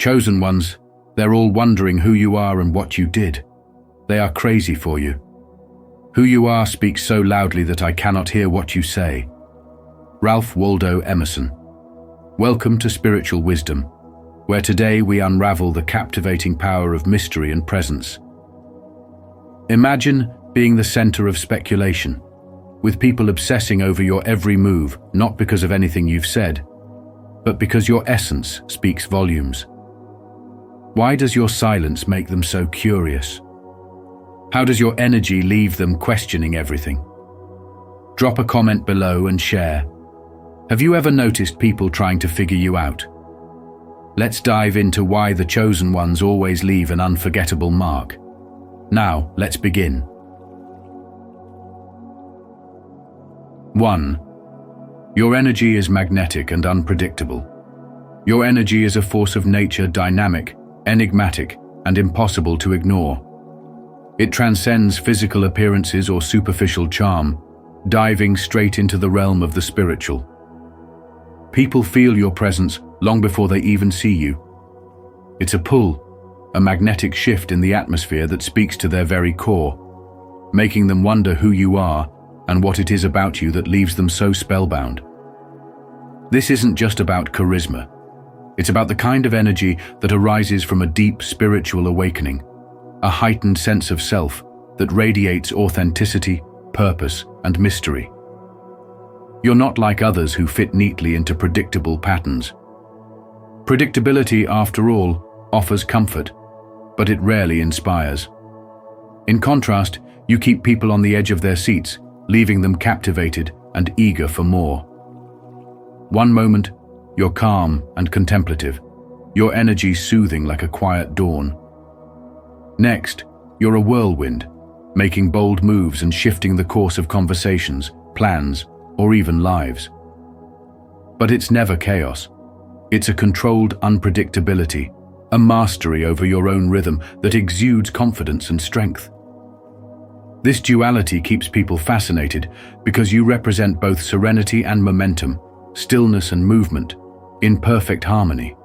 chosen ones, they're all wondering who you are and what you did. They are crazy for you. Who you are speaks so loudly that I cannot hear what you say. Ralph Waldo Emerson. Welcome to Spiritual Wisdom, where today we unravel the captivating power of mystery and presence. Imagine being the center of speculation, with people obsessing over your every move, not because of anything you've said, but because your essence speaks volumes. Why does your silence make them so curious? How does your energy leave them questioning everything? Drop a comment below and share. Have you ever noticed people trying to figure you out? Let's dive into why the chosen ones always leave an unforgettable mark. Now, let's begin. 1. Your energy is magnetic and unpredictable. Your energy is a force of nature, dynamic, enigmatic, and impossible to ignore. It transcends physical appearances or superficial charm, diving straight into the realm of the spiritual. People feel your presence long before they even see you. It's a pull, a magnetic shift in the atmosphere that speaks to their very core, making them wonder who you are and what it is about you that leaves them so spellbound. This isn't just about charisma. It's about the kind of energy that arises from a deep spiritual awakening, a heightened sense of self that radiates authenticity, purpose, and mystery. You're not like others who fit neatly into predictable patterns. Predictability, after all, offers comfort, but it rarely inspires. In contrast, you keep people on the edge of their seats, leaving them captivated and eager for more. One moment, you're calm and contemplative, your energy soothing like a quiet dawn. Next, you're a whirlwind, making bold moves and shifting the course of conversations, plans, or even lives. But it's never chaos. It's a controlled unpredictability, a mastery over your own rhythm that exudes confidence and strength. This duality keeps people fascinated because you represent both serenity and momentum, stillness and movement, in perfect harmony.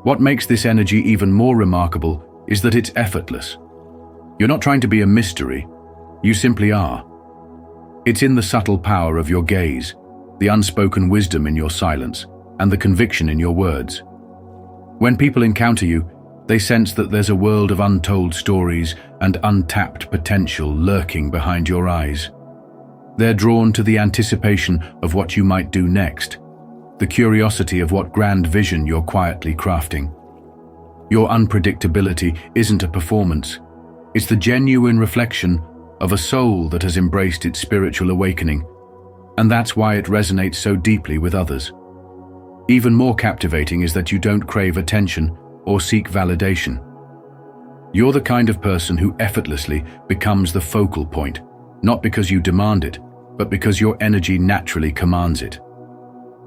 What makes this energy even more remarkable is that it's effortless. You're not trying to be a mystery, you simply are. It's in the subtle power of your gaze, the unspoken wisdom in your silence, and the conviction in your words. When people encounter you, they sense that there's a world of untold stories and untapped potential lurking behind your eyes. They're drawn to the anticipation of what you might do next, the curiosity of what grand vision you're quietly crafting. Your unpredictability isn't a performance. It's the genuine reflection of a soul that has embraced its spiritual awakening, and that's why it resonates so deeply with others. Even more captivating is that you don't crave attention or seek validation. You're the kind of person who effortlessly becomes the focal point, not because you demand it, but because your energy naturally commands it.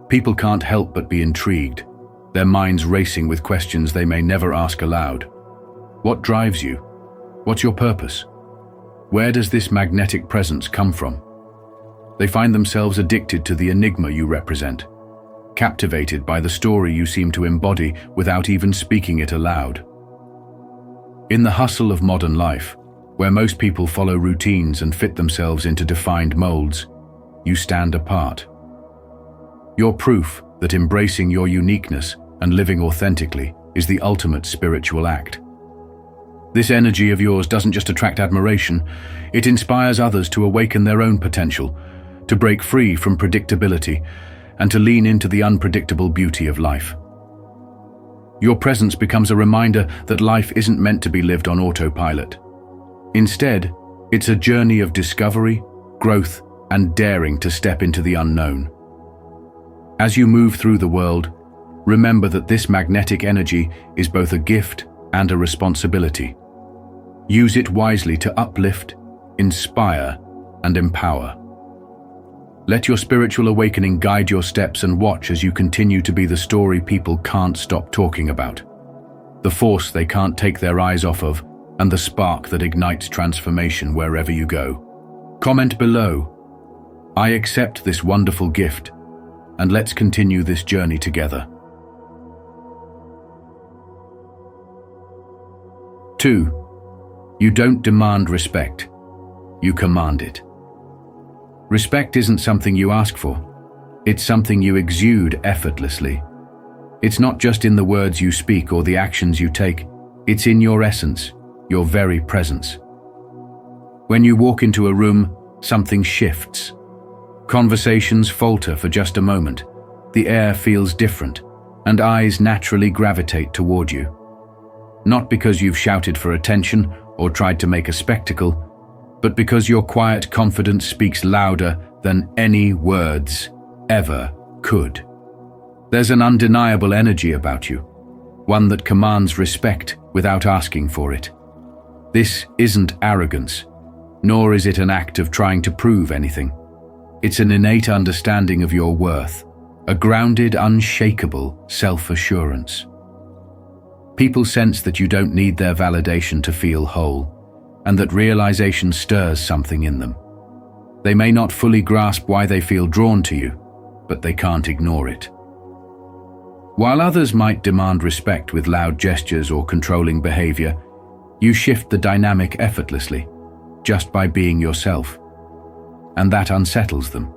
People can't help but be intrigued, their minds racing with questions they may never ask aloud. What drives you? What's your purpose? Where does this magnetic presence come from? They find themselves addicted to the enigma you represent, captivated by the story you seem to embody without even speaking it aloud. In the hustle of modern life, where most people follow routines and fit themselves into defined molds, you stand apart. You're proof that embracing your uniqueness and living authentically is the ultimate spiritual act. This energy of yours doesn't just attract admiration, it inspires others to awaken their own potential, to break free from predictability, and to lean into the unpredictable beauty of life. Your presence becomes a reminder that life isn't meant to be lived on autopilot. Instead, it's a journey of discovery, growth, and daring to step into the unknown. As you move through the world, remember that this magnetic energy is both a gift and a responsibility. Use it wisely to uplift, inspire, and empower. Let your spiritual awakening guide your steps and watch as you continue to be the story people can't stop talking about, the force they can't take their eyes off of, and the spark that ignites transformation wherever you go. Comment below, "I accept this wonderful gift," and let's continue this journey together. 2. You don't demand respect. You command it. Respect isn't something you ask for. It's something you exude effortlessly. It's not just in the words you speak or the actions you take. It's in your essence, your very presence. When you walk into a room, something shifts. Conversations falter for just a moment. The air feels different, and eyes naturally gravitate toward you. Not because you've shouted for attention or tried to make a spectacle, but because your quiet confidence speaks louder than any words ever could. There's an undeniable energy about you, one that commands respect without asking for it. This isn't arrogance, nor is it an act of trying to prove anything. It's an innate understanding of your worth, a grounded, unshakable self-assurance. People sense that you don't need their validation to feel whole, and that realization stirs something in them. They may not fully grasp why they feel drawn to you, but they can't ignore it. While others might demand respect with loud gestures or controlling behavior, you shift the dynamic effortlessly, just by being yourself. And that unsettles them.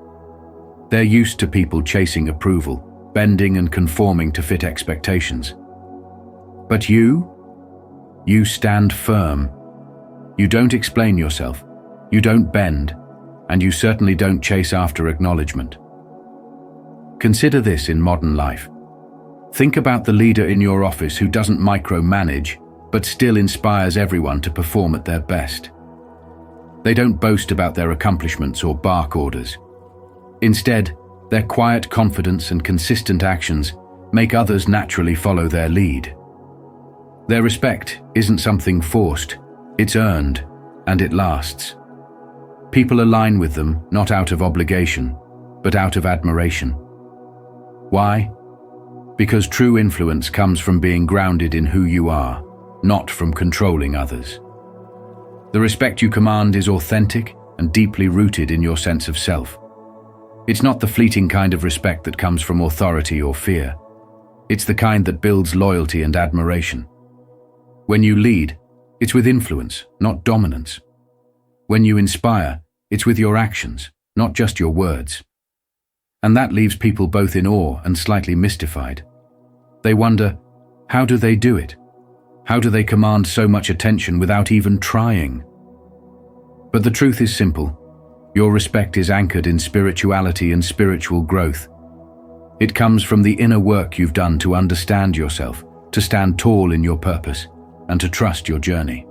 They're used to people chasing approval, bending and conforming to fit expectations. But you stand firm. You don't explain yourself, you don't bend, and you certainly don't chase after acknowledgement. Consider this in modern life. Think about the leader in your office who doesn't micromanage, but still inspires everyone to perform at their best. They don't boast about their accomplishments or bark orders. Instead, their quiet confidence and consistent actions make others naturally follow their lead. Their respect isn't something forced, it's earned, and it lasts. People align with them not out of obligation, but out of admiration. Why? Because true influence comes from being grounded in who you are, not from controlling others. The respect you command is authentic and deeply rooted in your sense of self. It's not the fleeting kind of respect that comes from authority or fear. It's the kind that builds loyalty and admiration. When you lead, it's with influence, not dominance. When you inspire, it's with your actions, not just your words. And that leaves people both in awe and slightly mystified. They wonder, how do they do it? How do they command so much attention without even trying? But the truth is simple. Your respect is anchored in spirituality and spiritual growth. It comes from the inner work you've done to understand yourself, to stand tall in your purpose, and to trust your journey.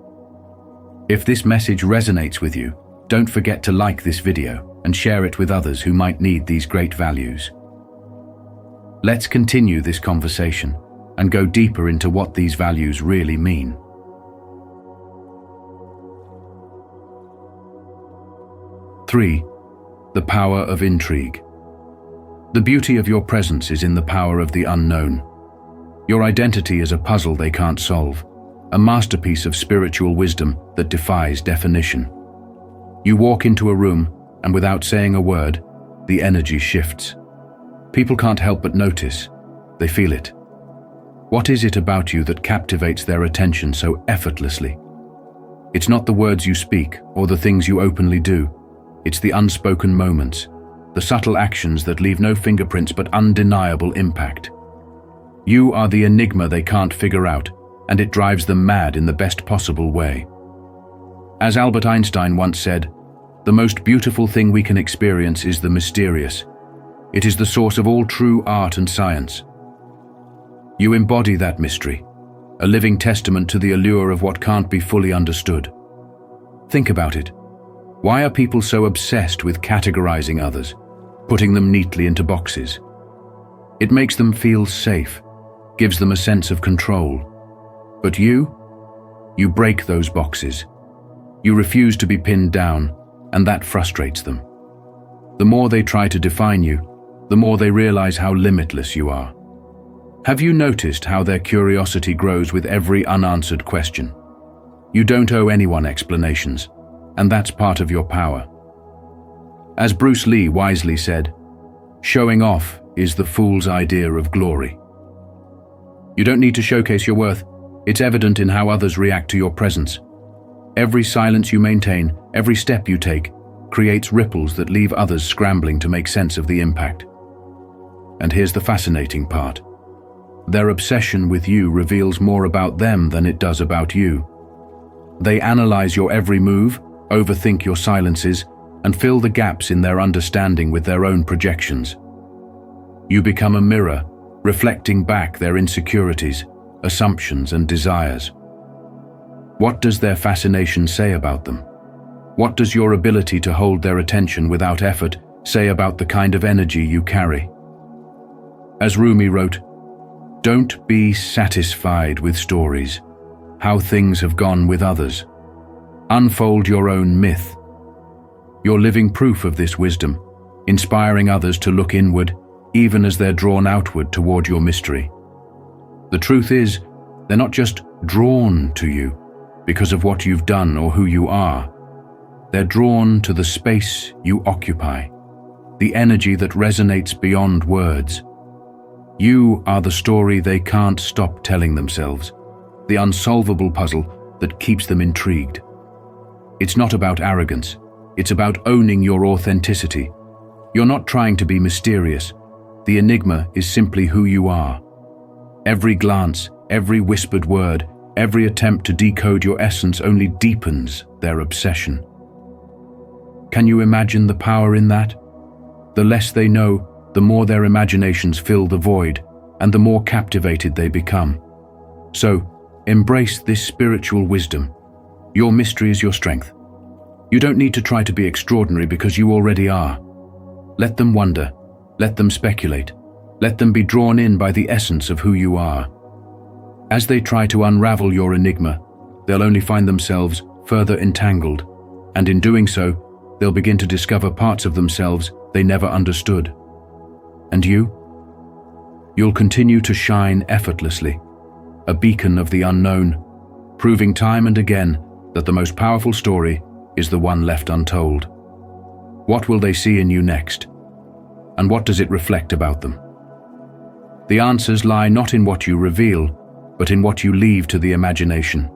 If this message resonates with you, don't forget to like this video and share it with others who might need these great values. Let's continue this conversation and go deeper into what these values really mean. 3. The power of intrigue. The beauty of your presence is in the power of the unknown. Your identity is a puzzle they can't solve, a masterpiece of spiritual wisdom that defies definition. You walk into a room, and without saying a word, the energy shifts. People can't help but notice. They feel it. What is it about you that captivates their attention so effortlessly? It's not the words you speak or the things you openly do. It's the unspoken moments, the subtle actions that leave no fingerprints but undeniable impact. You are the enigma they can't figure out, and it drives them mad in the best possible way. As Albert Einstein once said, the most beautiful thing we can experience is the mysterious. It is the source of all true art and science. You embody that mystery, a living testament to the allure of what can't be fully understood. Think about it. Why are people so obsessed with categorizing others, putting them neatly into boxes? It makes them feel safe, gives them a sense of control. But you break those boxes. You refuse to be pinned down, and that frustrates them. The more they try to define you, the more they realize how limitless you are. Have you noticed how their curiosity grows with every unanswered question? You don't owe anyone explanations, and that's part of your power. As Bruce Lee wisely said, showing off is the fool's idea of glory. You don't need to showcase your worth, It's evident in how others react to your presence. Every silence you maintain, every step you take, creates ripples that leave others scrambling to make sense of the impact. And here's the fascinating part. Their obsession with you reveals more about them than it does about you. They analyze your every move, overthink your silences, and fill the gaps in their understanding with their own projections. You become a mirror, reflecting back their insecurities, assumptions, and desires. What does their fascination say about them? What does your ability to hold their attention without effort say about the kind of energy you carry? As Rumi wrote, "Don't be satisfied with stories, how things have gone with others. Unfold your own myth." You're living proof of this wisdom, inspiring others to look inward, even as they're drawn outward toward your mystery. The truth is, they're not just drawn to you because of what you've done or who you are. They're drawn to the space you occupy, the energy that resonates beyond words. You are the story they can't stop telling themselves, the unsolvable puzzle that keeps them intrigued. It's not about arrogance, it's about owning your authenticity. You're not trying to be mysterious. The enigma is simply who you are. Every glance, every whispered word, every attempt to decode your essence only deepens their obsession. Can you imagine the power in that? The less they know, the more their imaginations fill the void, and the more captivated they become. So, embrace this spiritual wisdom. Your mystery is your strength. You don't need to try to be extraordinary because you already are. Let them wonder, let them speculate, let them be drawn in by the essence of who you are. As they try to unravel your enigma, they'll only find themselves further entangled, and in doing so, they'll begin to discover parts of themselves they never understood. And you? You'll continue to shine effortlessly, a beacon of the unknown, proving time and again that the most powerful story is the one left untold. What will they see in you next? And what does it reflect about them? The answers lie not in what you reveal, but in what you leave to the imagination.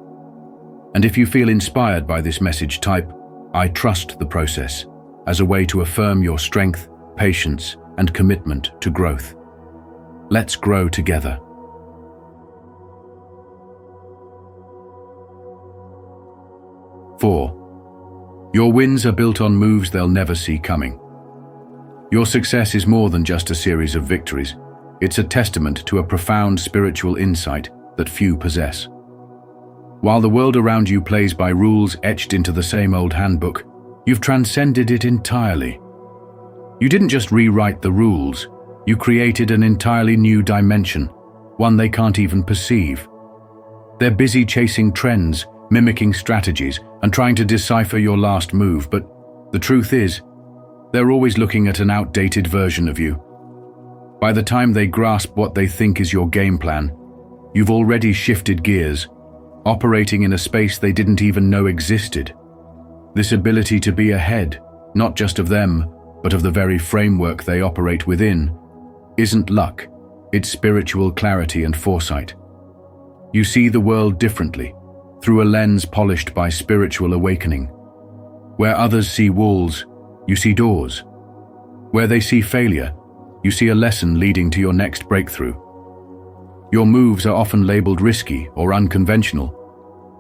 And if you feel inspired by this message, type, "I trust the process," as a way to affirm your strength, patience, and commitment to growth. Let's grow together. 4. Your wins are built on moves they'll never see coming. Your success is more than just a series of victories. It's a testament to a profound spiritual insight that few possess. While the world around you plays by rules etched into the same old handbook, you've transcended it entirely. You didn't just rewrite the rules, you created an entirely new dimension, one they can't even perceive. They're busy chasing trends, mimicking strategies, and trying to decipher your last move, but the truth is, they're always looking at an outdated version of you. By the time they grasp what they think is your game plan, you've already shifted gears, operating in a space they didn't even know existed. This ability to be ahead, not just of them, but of the very framework they operate within, isn't luck, it's spiritual clarity and foresight. You see the world differently, through a lens polished by spiritual awakening. Where others see walls, you see doors. Where they see failure, you see a lesson leading to your next breakthrough. Your moves are often labeled risky or unconventional,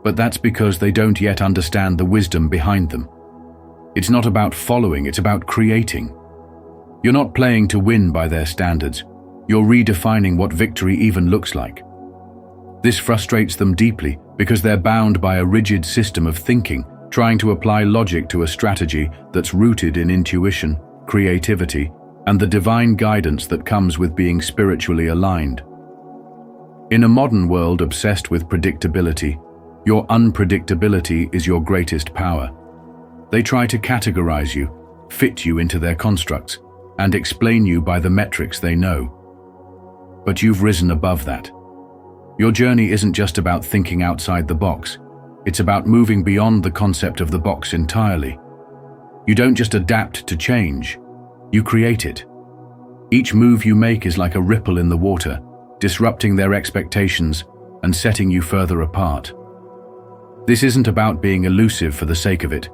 but that's because they don't yet understand the wisdom behind them. It's not about following, it's about creating. You're not playing to win by their standards, you're redefining what victory even looks like. This frustrates them deeply because they're bound by a rigid system of thinking, trying to apply logic to a strategy that's rooted in intuition, creativity, and the divine guidance that comes with being spiritually aligned. In a modern world obsessed with predictability, your unpredictability is your greatest power. They try to categorize you, fit you into their constructs, and explain you by the metrics they know. But you've risen above that. Your journey isn't just about thinking outside the box, it's about moving beyond the concept of the box entirely. You don't just adapt to change, you create it. Each move you make is like a ripple in the water, disrupting their expectations and setting you further apart. This isn't about being elusive for the sake of it.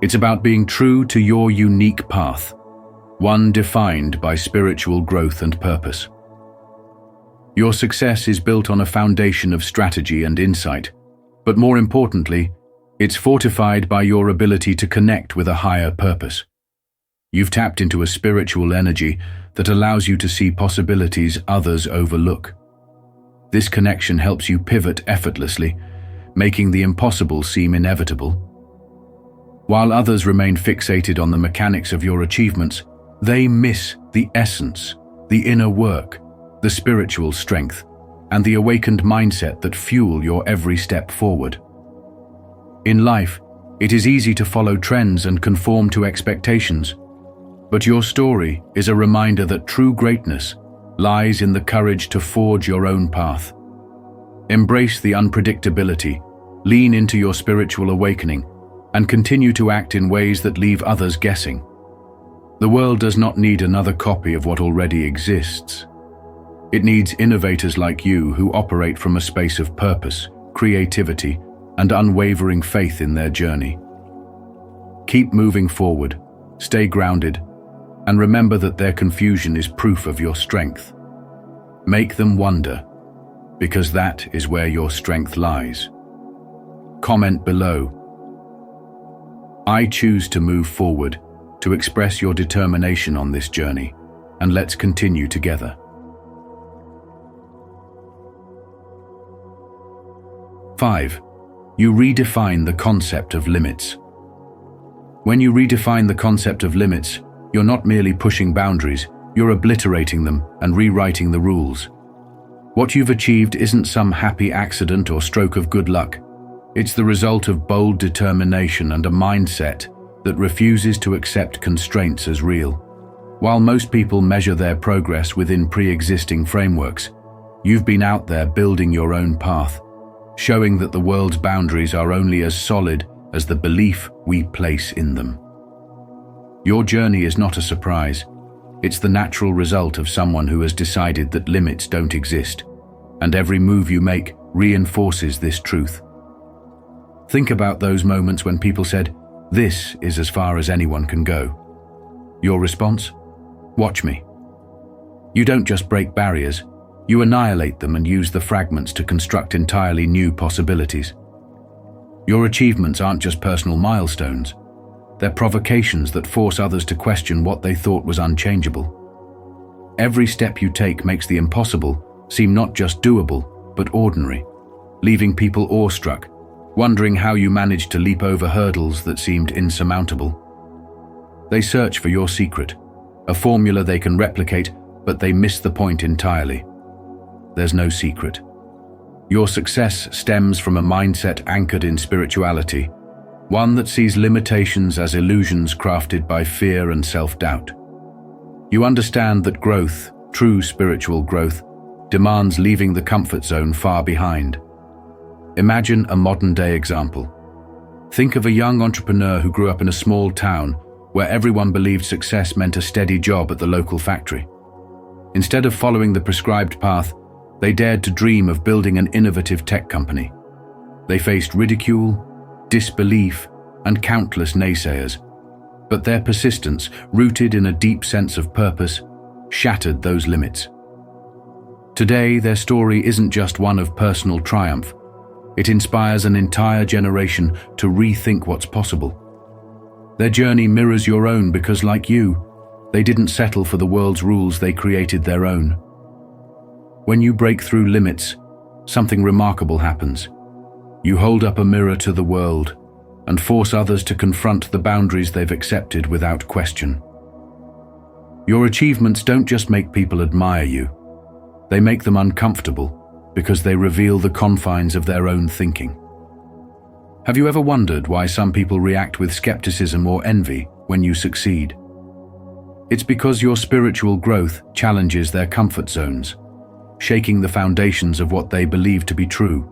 It's about being true to your unique path, one defined by spiritual growth and purpose. Your success is built on a foundation of strategy and insight, but more importantly, it's fortified by your ability to connect with a higher purpose. You've tapped into a spiritual energy that allows you to see possibilities others overlook. This connection helps you pivot effortlessly, making the impossible seem inevitable. While others remain fixated on the mechanics of your achievements, they miss the essence, the inner work, the spiritual strength, and the awakened mindset that fuel your every step forward. In life, it is easy to follow trends and conform to expectations, but your story is a reminder that true greatness lies in the courage to forge your own path. Embrace the unpredictability, lean into your spiritual awakening, and continue to act in ways that leave others guessing. The world does not need another copy of what already exists. It needs innovators like you who operate from a space of purpose, creativity, and unwavering faith in their journey. Keep moving forward, stay grounded, and remember that their confusion is proof of your strength. Make them wonder, because that is where your strength lies. Comment below. I choose to move forward, to express your determination on this journey, and let's continue together. 5. You redefine the concept of limits. When you redefine the concept of limits, you're not merely pushing boundaries, you're obliterating them and rewriting the rules. What you've achieved isn't some happy accident or stroke of good luck. It's the result of bold determination and a mindset that refuses to accept constraints as real. While most people measure their progress within pre-existing frameworks, you've been out there building your own path, showing that the world's boundaries are only as solid as the belief we place in them. Your journey is not a surprise. It's the natural result of someone who has decided that limits don't exist, and every move you make reinforces this truth. Think about those moments when people said, "This is as far as anyone can go." Your response? "Watch me." You don't just break barriers, you annihilate them and use the fragments to construct entirely new possibilities. Your achievements aren't just personal milestones. They're provocations that force others to question what they thought was unchangeable. Every step you take makes the impossible seem not just doable, but ordinary, leaving people awestruck, wondering how you managed to leap over hurdles that seemed insurmountable. They search for your secret, a formula they can replicate, but they miss the point entirely. There's no secret. Your success stems from a mindset anchored in spirituality, one that sees limitations as illusions crafted by fear and self-doubt. You understand that growth, true spiritual growth, demands leaving the comfort zone far behind. Imagine a modern-day example. Think of a young entrepreneur who grew up in a small town where everyone believed success meant a steady job at the local factory. Instead of following the prescribed path, they dared to dream of building an innovative tech company. They faced ridicule, disbelief, and countless naysayers, but their persistence, rooted in a deep sense of purpose, shattered those limits. Today, their story isn't just one of personal triumph. It inspires an entire generation to rethink what's possible. Their journey mirrors your own because, like you, they didn't settle for the world's rules, they created their own. When you break through limits, something remarkable happens. You hold up a mirror to the world and force others to confront the boundaries they've accepted without question. Your achievements don't just make people admire you, they make them uncomfortable because they reveal the confines of their own thinking. Have you ever wondered why some people react with skepticism or envy when you succeed? It's because your spiritual growth challenges their comfort zones, shaking the foundations of what they believe to be true.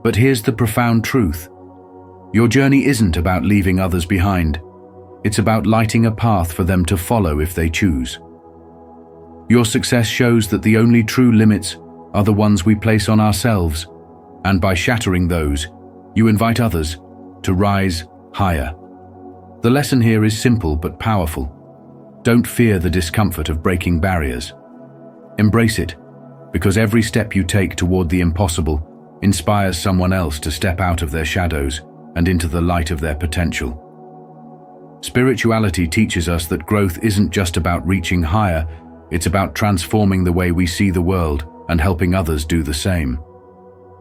But here's the profound truth. Your journey isn't about leaving others behind. It's about lighting a path for them to follow if they choose. Your success shows that the only true limits are the ones we place on ourselves, and by shattering those, you invite others to rise higher. The lesson here is simple but powerful. Don't fear the discomfort of breaking barriers. Embrace it, because every step you take toward the impossible inspires someone else to step out of their shadows and into the light of their potential. Spirituality teaches us that growth isn't just about reaching higher, it's about transforming the way we see the world and helping others do the same.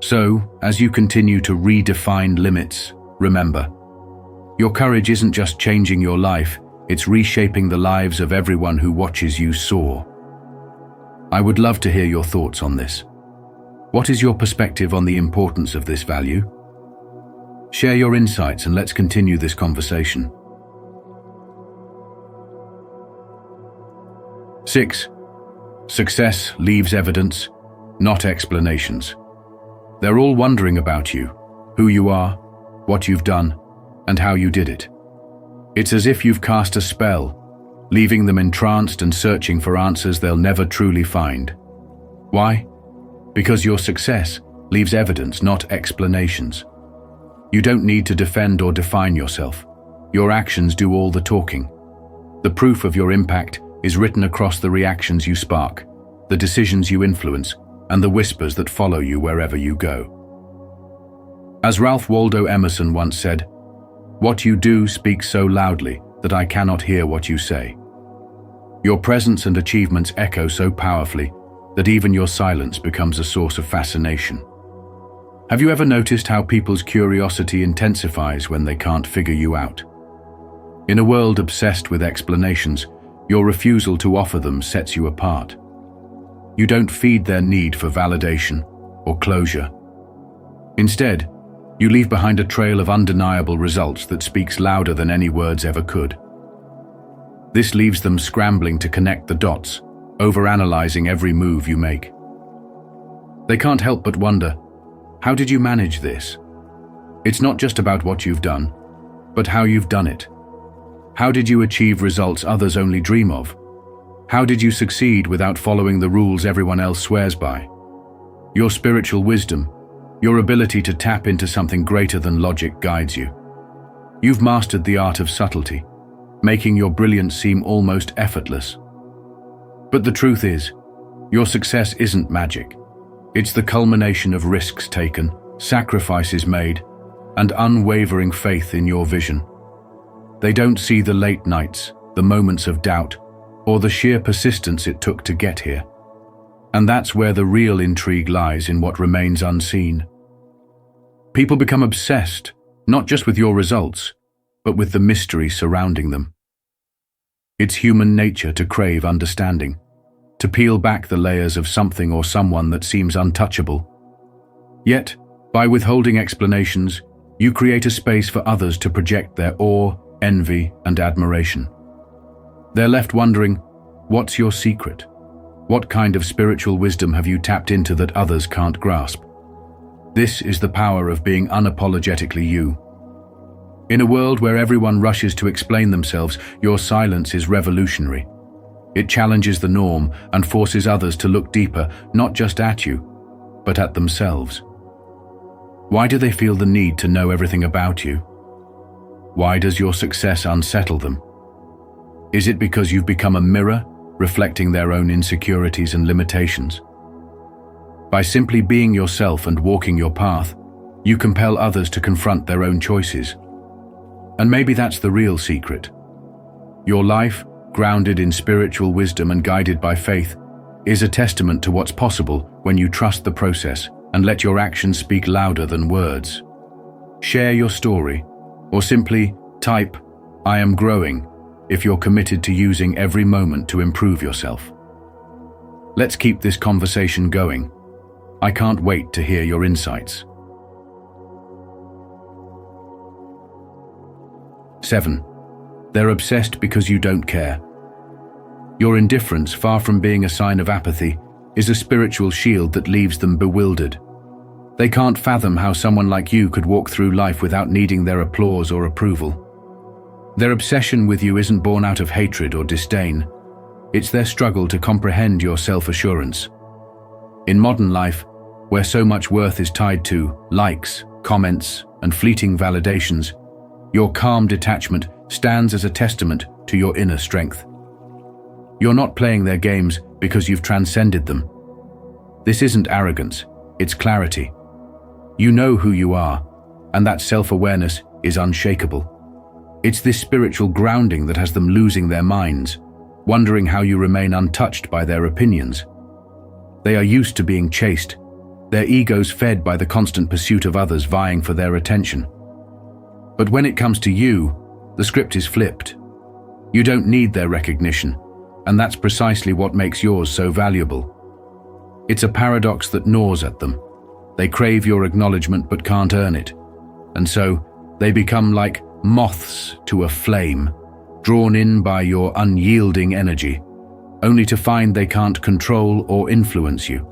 So, as you continue to redefine limits, remember, your courage isn't just changing your life, it's reshaping the lives of everyone who watches you soar. I would love to hear your thoughts on this. What is your perspective on the importance of this value? Share your insights and let's continue this conversation. 6. Success leaves evidence, not explanations. They're all wondering about you, who you are, what you've done, and how you did it. It's as if you've cast a spell, leaving them entranced and searching for answers they'll never truly find. Why? Because your success leaves evidence, not explanations. You don't need to defend or define yourself. Your actions do all the talking. The proof of your impact is written across the reactions you spark, the decisions you influence, and the whispers that follow you wherever you go. As Ralph Waldo Emerson once said, "What you do speaks so loudly that I cannot hear what you say." Your presence and achievements echo so powerfully that even your silence becomes a source of fascination. Have you ever noticed how people's curiosity intensifies when they can't figure you out? In a world obsessed with explanations, your refusal to offer them sets you apart. You don't feed their need for validation or closure. Instead, you leave behind a trail of undeniable results that speaks louder than any words ever could. This leaves them scrambling to connect the dots, overanalyzing every move you make. They can't help but wonder, how did you manage this? It's not just about what you've done, but how you've done it. How did you achieve results others only dream of? How did you succeed without following the rules everyone else swears by? Your spiritual wisdom, your ability to tap into something greater than logic guides you. You've mastered the art of subtlety, making your brilliance seem almost effortless. But the truth is, your success isn't magic. It's the culmination of risks taken, sacrifices made, and unwavering faith in your vision. They don't see the late nights, the moments of doubt, or the sheer persistence it took to get here. And that's where the real intrigue lies, in what remains unseen. People become obsessed, not just with your results, but with the mystery surrounding them. It's human nature to crave understanding, to peel back the layers of something or someone that seems untouchable. Yet, by withholding explanations, you create a space for others to project their awe, envy, and admiration. They're left wondering, what's your secret? What kind of spiritual wisdom have you tapped into that others can't grasp? This is the power of being unapologetically you. In a world where everyone rushes to explain themselves, your silence is revolutionary. It challenges the norm and forces others to look deeper, not just at you, but at themselves. Why do they feel the need to know everything about you? Why does your success unsettle them? Is it because you've become a mirror, reflecting their own insecurities and limitations? By simply being yourself and walking your path, you compel others to confront their own choices. And maybe that's the real secret. Your life, grounded in spiritual wisdom and guided by faith, is a testament to what's possible when you trust the process and let your actions speak louder than words. Share your story, or simply type, "I am growing," if you're committed to using every moment to improve yourself. Let's keep this conversation going. I can't wait to hear your insights. 7. They're obsessed because you don't care. Your indifference, far from being a sign of apathy, is a spiritual shield that leaves them bewildered. They can't fathom how someone like you could walk through life without needing their applause or approval. Their obsession with you isn't born out of hatred or disdain. It's their struggle to comprehend your self-assurance. In modern life, where so much worth is tied to likes, comments, and fleeting validations, your calm detachment stands as a testament to your inner strength. You're not playing their games because you've transcended them. This isn't arrogance, it's clarity. You know who you are, and that self-awareness is unshakable. It's this spiritual grounding that has them losing their minds, wondering how you remain untouched by their opinions. They are used to being chased, their egos fed by the constant pursuit of others vying for their attention. But when it comes to you, the script is flipped. You don't need their recognition, and that's precisely what makes yours so valuable. It's a paradox that gnaws at them. They crave your acknowledgement but can't earn it, and so they become like moths to a flame, drawn in by your unyielding energy, only to find they can't control or influence you.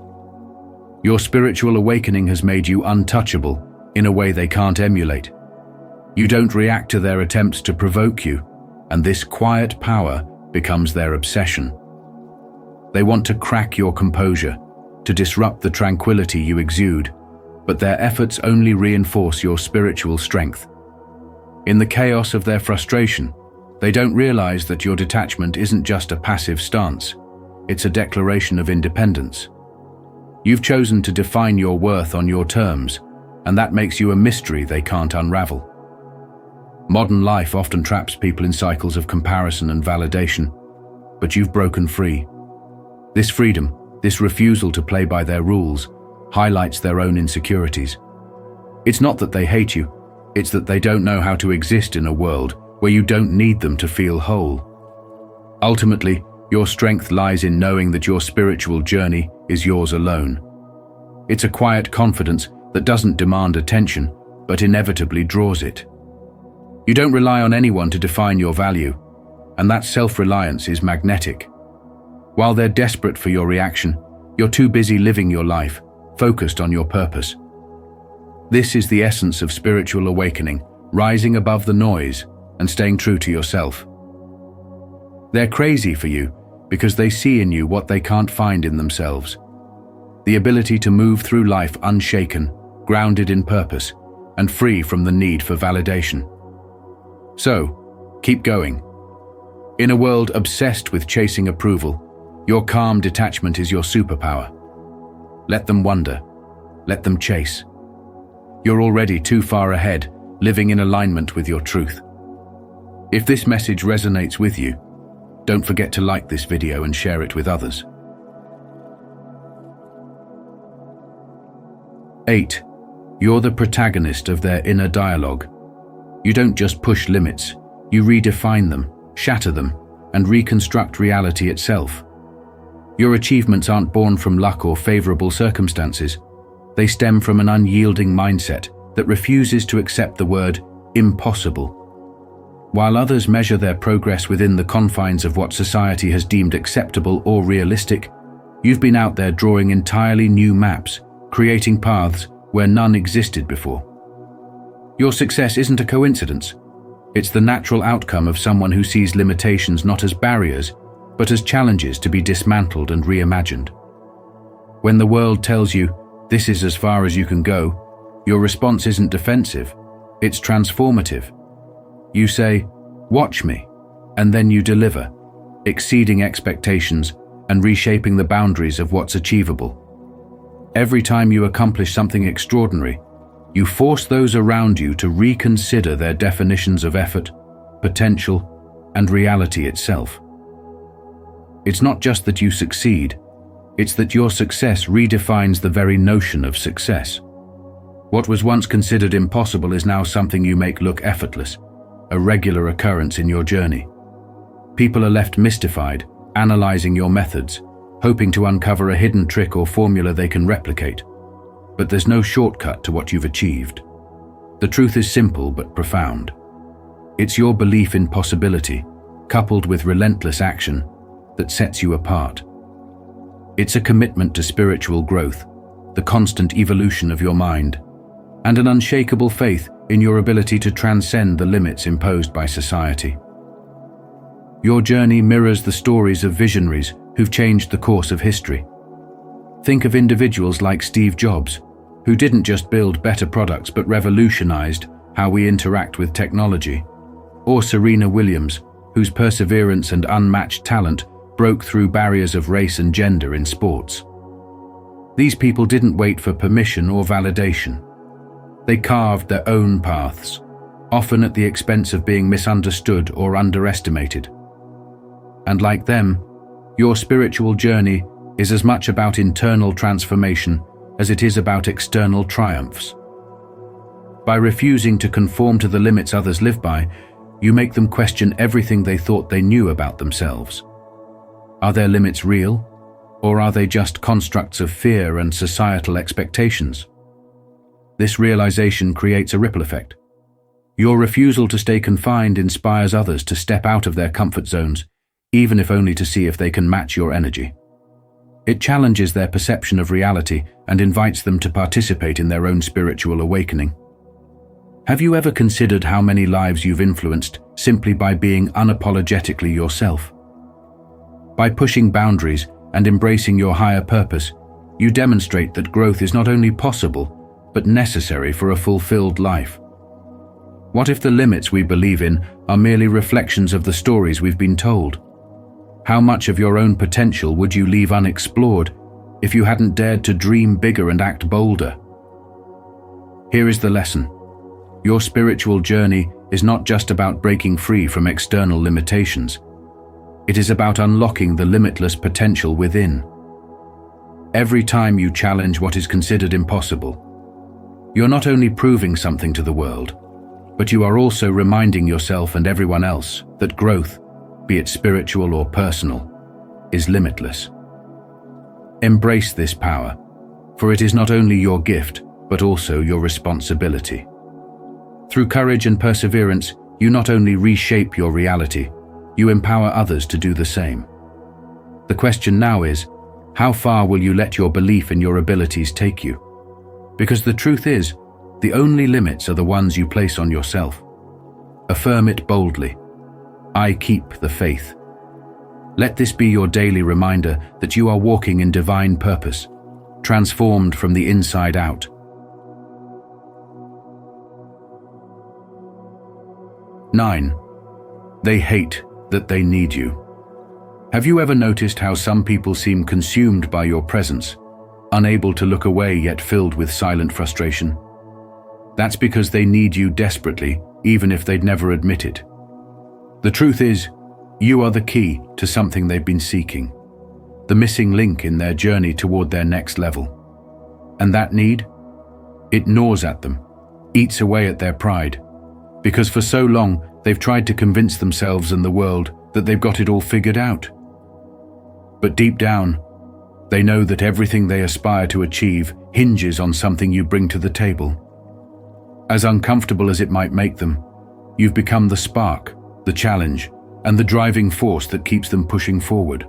Your spiritual awakening has made you untouchable in a way they can't emulate. You don't react to their attempts to provoke you, and this quiet power becomes their obsession. They want to crack your composure, to disrupt the tranquility you exude, but their efforts only reinforce your spiritual strength. In the chaos of their frustration, they don't realize that your detachment isn't just a passive stance, it's a declaration of independence. You've chosen to define your worth on your terms, and that makes you a mystery they can't unravel. Modern life often traps people in cycles of comparison and validation, but you've broken free. This freedom, this refusal to play by their rules, highlights their own insecurities. It's not that they hate you, it's that they don't know how to exist in a world where you don't need them to feel whole. Ultimately, your strength lies in knowing that your spiritual journey is yours alone. It's a quiet confidence that doesn't demand attention, but inevitably draws it. You don't rely on anyone to define your value, and that self-reliance is magnetic. While they're desperate for your reaction, you're too busy living your life, focused on your purpose. This is the essence of spiritual awakening, rising above the noise and staying true to yourself. They're crazy for you because they see in you what they can't find in themselves. The ability to move through life unshaken, grounded in purpose, and free from the need for validation. So, keep going. In a world obsessed with chasing approval, your calm detachment is your superpower. Let them wonder. Let them chase. You're already too far ahead, living in alignment with your truth. If this message resonates with you, don't forget to like this video and share it with others. 8. You're the protagonist of their inner dialogue. You don't just push limits, you redefine them, shatter them, and reconstruct reality itself. Your achievements aren't born from luck or favorable circumstances. They stem from an unyielding mindset that refuses to accept the word impossible. While others measure their progress within the confines of what society has deemed acceptable or realistic, you've been out there drawing entirely new maps, creating paths where none existed before. Your success isn't a coincidence. It's the natural outcome of someone who sees limitations not as barriers, but as challenges to be dismantled and reimagined. When the world tells you, this is as far as you can go, your response isn't defensive, it's transformative. You say, watch me, and then you deliver, exceeding expectations and reshaping the boundaries of what's achievable. Every time you accomplish something extraordinary, you force those around you to reconsider their definitions of effort, potential, and reality itself. It's not just that you succeed, it's that your success redefines the very notion of success. What was once considered impossible is now something you make look effortless, a regular occurrence in your journey. People are left mystified, analyzing your methods, hoping to uncover a hidden trick or formula they can replicate. But there's no shortcut to what you've achieved. The truth is simple but profound. It's your belief in possibility, coupled with relentless action, that sets you apart. It's a commitment to spiritual growth, the constant evolution of your mind, and an unshakable faith in your ability to transcend the limits imposed by society. Your journey mirrors the stories of visionaries who've changed the course of history. Think of individuals like Steve Jobs, who didn't just build better products but revolutionized how we interact with technology, or Serena Williams, whose perseverance and unmatched talent broke through barriers of race and gender in sports. These people didn't wait for permission or validation. They carved their own paths, often at the expense of being misunderstood or underestimated. And like them, your spiritual journey is as much about internal transformation as it is about external triumphs. By refusing to conform to the limits others live by, you make them question everything they thought they knew about themselves. Are their limits real, or are they just constructs of fear and societal expectations? This realization creates a ripple effect. Your refusal to stay confined inspires others to step out of their comfort zones, even if only to see if they can match your energy. It challenges their perception of reality and invites them to participate in their own spiritual awakening. Have you ever considered how many lives you've influenced simply by being unapologetically yourself? By pushing boundaries and embracing your higher purpose, you demonstrate that growth is not only possible, but necessary for a fulfilled life. What if the limits we believe in are merely reflections of the stories we've been told? How much of your own potential would you leave unexplored if you hadn't dared to dream bigger and act bolder? Here is the lesson. Your spiritual journey is not just about breaking free from external limitations. It is about unlocking the limitless potential within. Every time you challenge what is considered impossible, you're not only proving something to the world, but you are also reminding yourself and everyone else that growth, be it spiritual or personal, is limitless. Embrace this power, for it is not only your gift, but also your responsibility. Through courage and perseverance, you not only reshape your reality, you empower others to do the same. The question now is, how far will you let your belief in your abilities take you? Because the truth is, the only limits are the ones you place on yourself. Affirm it boldly. I keep the faith. Let this be your daily reminder that you are walking in divine purpose, transformed from the inside out. 9. They hate that they need you. Have you ever noticed how some people seem consumed by your presence, unable to look away yet filled with silent frustration? That's because they need you desperately, even if they'd never admit it. The truth is, you are the key to something they've been seeking, the missing link in their journey toward their next level. And that need? It gnaws at them, eats away at their pride, because for so long they've tried to convince themselves and the world that they've got it all figured out. But deep down, they know that everything they aspire to achieve hinges on something you bring to the table. As uncomfortable as it might make them, you've become the spark, the challenge, and the driving force that keeps them pushing forward.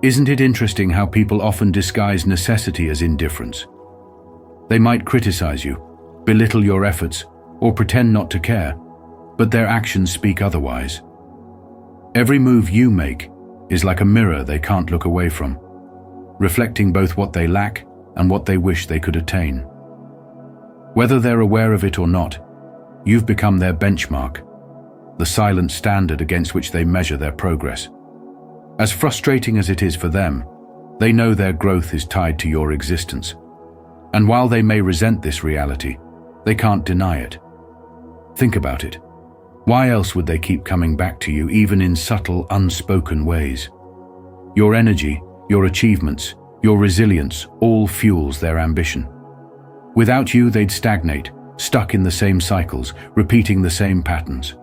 Isn't it interesting how people often disguise necessity as indifference? They might criticize you, belittle your efforts, or pretend not to care, but their actions speak otherwise. Every move you make is like a mirror they can't look away from, reflecting both what they lack and what they wish they could attain. Whether they're aware of it or not, you've become their benchmark, the silent standard against which they measure their progress. As frustrating as it is for them, they know their growth is tied to your existence. And while they may resent this reality, they can't deny it. Think about it. Why else would they keep coming back to you, even in subtle, unspoken ways? Your energy, your achievements, your resilience all fuels their ambition. Without you, they'd stagnate, stuck in the same cycles, repeating the same patterns.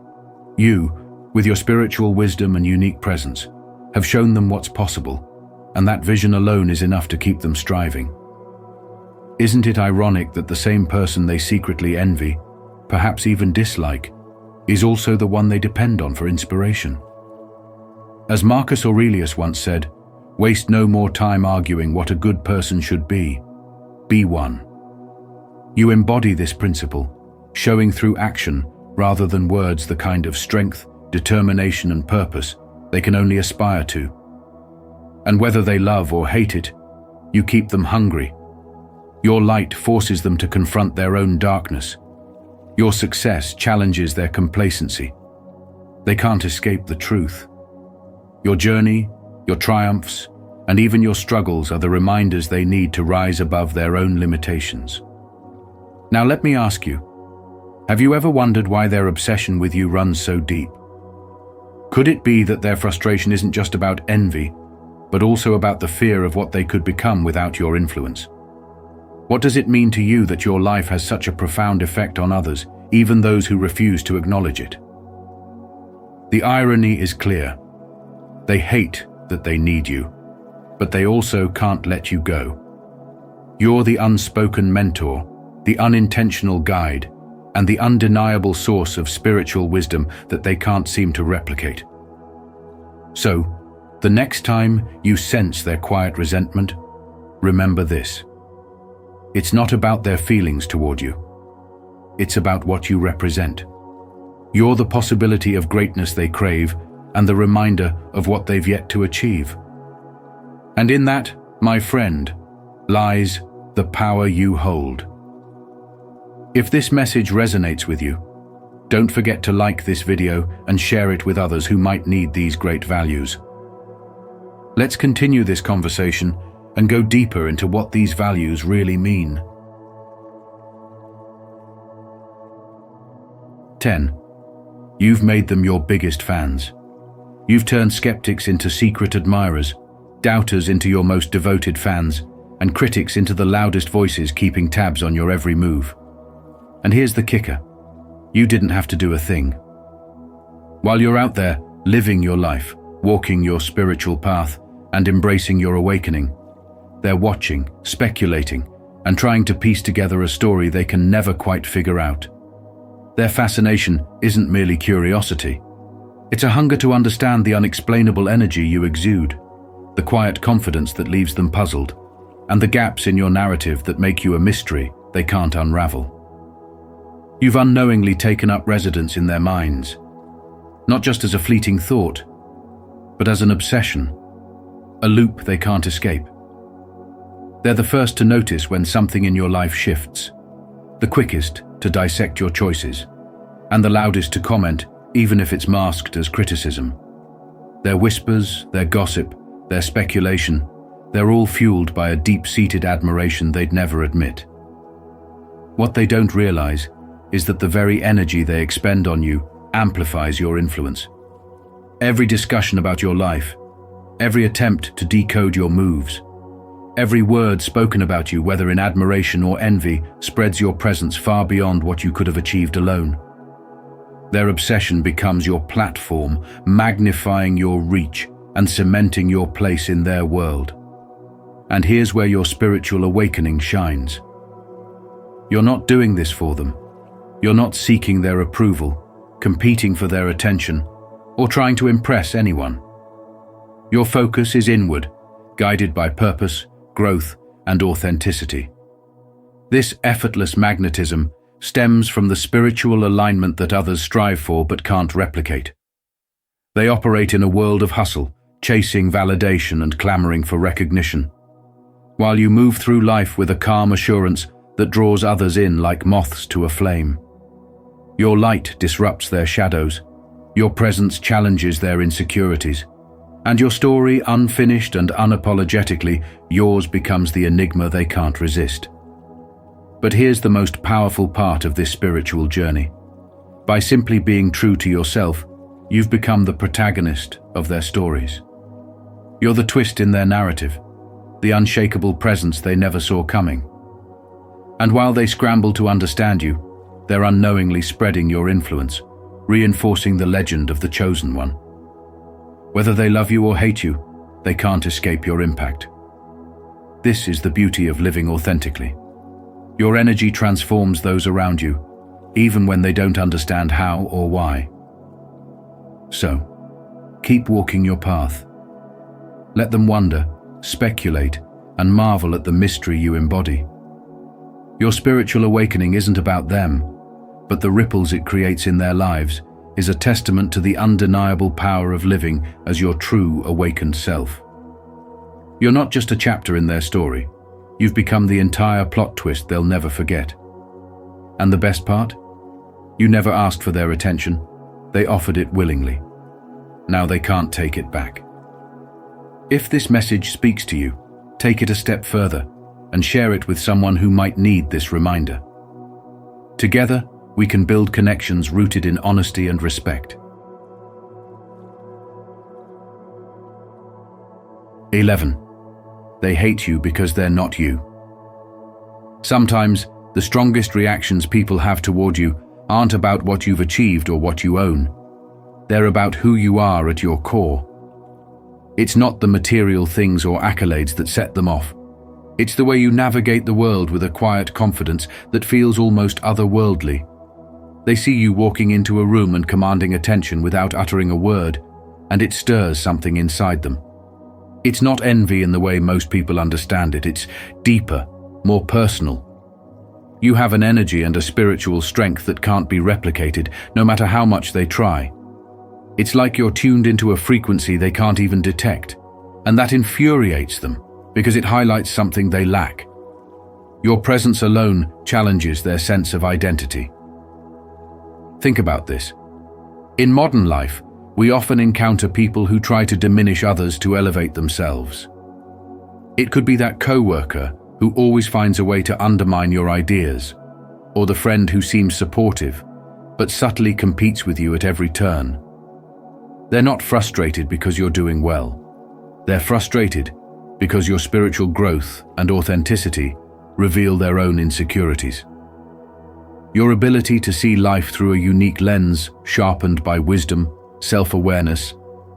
You, with your spiritual wisdom and unique presence, have shown them what's possible, and that vision alone is enough to keep them striving. Isn't it ironic that the same person they secretly envy, perhaps even dislike, is also the one they depend on for inspiration? As Marcus Aurelius once said, "Waste no more time arguing what a good person should be. Be one." You embody this principle, showing through action rather than words the kind of strength, determination, and purpose they can only aspire to. And whether they love or hate it, you keep them hungry. Your light forces them to confront their own darkness. Your success challenges their complacency. They can't escape the truth. Your journey, your triumphs, and even your struggles are the reminders they need to rise above their own limitations. Now let me ask you, have you ever wondered why their obsession with you runs so deep? Could it be that their frustration isn't just about envy, but also about the fear of what they could become without your influence? What does it mean to you that your life has such a profound effect on others, even those who refuse to acknowledge it? The irony is clear. They hate that they need you, but they also can't let you go. You're the unspoken mentor, the unintentional guide, and the undeniable source of spiritual wisdom that they can't seem to replicate. So, the next time you sense their quiet resentment, remember this. It's not about their feelings toward you. It's about what you represent. You're the possibility of greatness they crave and the reminder of what they've yet to achieve. And in that, my friend, lies the power you hold. If this message resonates with you, don't forget to like this video and share it with others who might need these great values. Let's continue this conversation and go deeper into what these values really mean. 10. You've made them your biggest fans. You've turned skeptics into secret admirers, doubters into your most devoted fans, and critics into the loudest voices keeping tabs on your every move. And here's the kicker. You didn't have to do a thing. While you're out there, living your life, walking your spiritual path, and embracing your awakening, they're watching, speculating, and trying to piece together a story they can never quite figure out. Their fascination isn't merely curiosity. It's a hunger to understand the unexplainable energy you exude, the quiet confidence that leaves them puzzled, and the gaps in your narrative that make you a mystery they can't unravel. You've unknowingly taken up residence in their minds, not just as a fleeting thought, but as an obsession, a loop they can't escape. They're the first to notice when something in your life shifts, the quickest to dissect your choices, and the loudest to comment, even if it's masked as criticism. Their whispers, their gossip, their speculation, they're all fueled by a deep-seated admiration they'd never admit. What they don't realize is that the very energy they expend on you amplifies your influence. Every discussion about your life, every attempt to decode your moves, every word spoken about you, whether in admiration or envy, spreads your presence far beyond what you could have achieved alone. Their obsession becomes your platform, magnifying your reach and cementing your place in their world. And here's where your spiritual awakening shines. You're not doing this for them. You're not seeking their approval, competing for their attention, or trying to impress anyone. Your focus is inward, guided by purpose, growth, and authenticity. This effortless magnetism stems from the spiritual alignment that others strive for but can't replicate. They operate in a world of hustle, chasing validation and clamoring for recognition, while you move through life with a calm assurance that draws others in like moths to a flame. Your light disrupts their shadows, your presence challenges their insecurities, and your story, unfinished and unapologetically yours, becomes the enigma they can't resist. But here's the most powerful part of this spiritual journey. By simply being true to yourself, you've become the protagonist of their stories. You're the twist in their narrative, the unshakable presence they never saw coming. And while they scramble to understand you, they're unknowingly spreading your influence, reinforcing the legend of the chosen one. Whether they love you or hate you, they can't escape your impact. This is the beauty of living authentically. Your energy transforms those around you, even when they don't understand how or why. So, keep walking your path. Let them wonder, speculate, and marvel at the mystery you embody. Your spiritual awakening isn't about them, but the ripples it creates in their lives is a testament to the undeniable power of living as your true awakened self. You're not just a chapter in their story. You've become the entire plot twist they'll never forget. And the best part? You never asked for their attention. They offered it willingly. Now they can't take it back. If this message speaks to you, take it a step further and share it with someone who might need this reminder. Together, we can build connections rooted in honesty and respect. 11. They hate you because they're not you. Sometimes, the strongest reactions people have toward you aren't about what you've achieved or what you own. They're about who you are at your core. It's not the material things or accolades that set them off. It's the way you navigate the world with a quiet confidence that feels almost otherworldly. They see you walking into a room and commanding attention without uttering a word, and it stirs something inside them. It's not envy in the way most people understand it. It's deeper, more personal. You have an energy and a spiritual strength that can't be replicated, no matter how much they try. It's like you're tuned into a frequency they can't even detect, and that infuriates them because it highlights something they lack. Your presence alone challenges their sense of identity. Think about this. In modern life, we often encounter people who try to diminish others to elevate themselves. It could be that coworker who always finds a way to undermine your ideas, or the friend who seems supportive but subtly competes with you at every turn. They're not frustrated because you're doing well. They're frustrated because your spiritual growth and authenticity reveal their own insecurities. Your ability to see life through a unique lens, sharpened by wisdom, self-awareness,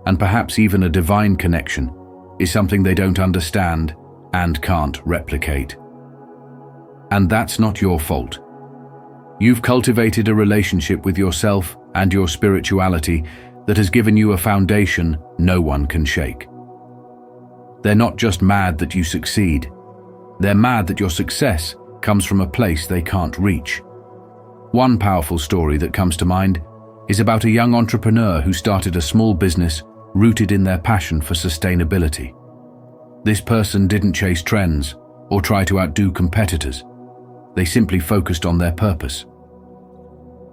and perhaps even a divine connection, is something they don't understand and can't replicate. And that's not your fault. You've cultivated a relationship with yourself and your spirituality that has given you a foundation no one can shake. They're not just mad that you succeed. They're mad that your success comes from a place they can't reach. One powerful story that comes to mind is about a young entrepreneur who started a small business rooted in their passion for sustainability. This person didn't chase trends or try to outdo competitors. They simply focused on their purpose.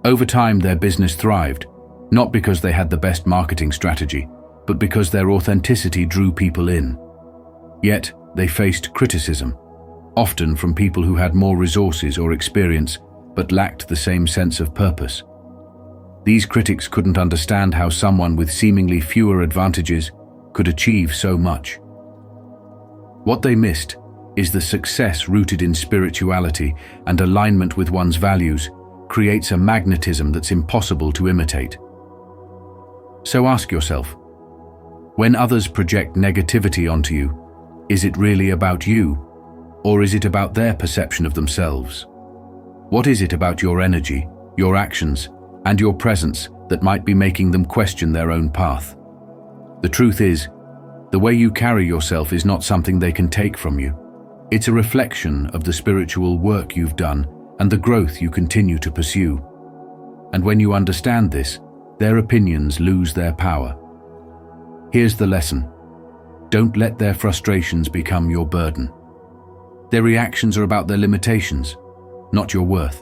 Over time, their business thrived, not because they had the best marketing strategy, but because their authenticity drew people in. Yet, they faced criticism, often from people who had more resources or experience, but lacked the same sense of purpose. These critics couldn't understand how someone with seemingly fewer advantages could achieve so much. What they missed is the success rooted in spirituality and alignment with one's values creates a magnetism that's impossible to imitate. So ask yourself, when others project negativity onto you, is it really about you, or is it about their perception of themselves? What is it about your energy, your actions, and your presence that might be making them question their own path? The truth is, the way you carry yourself is not something they can take from you. It's a reflection of the spiritual work you've done and the growth you continue to pursue. And when you understand this, their opinions lose their power. Here's the lesson. Don't let their frustrations become your burden. Their reactions are about their limitations, not your worth.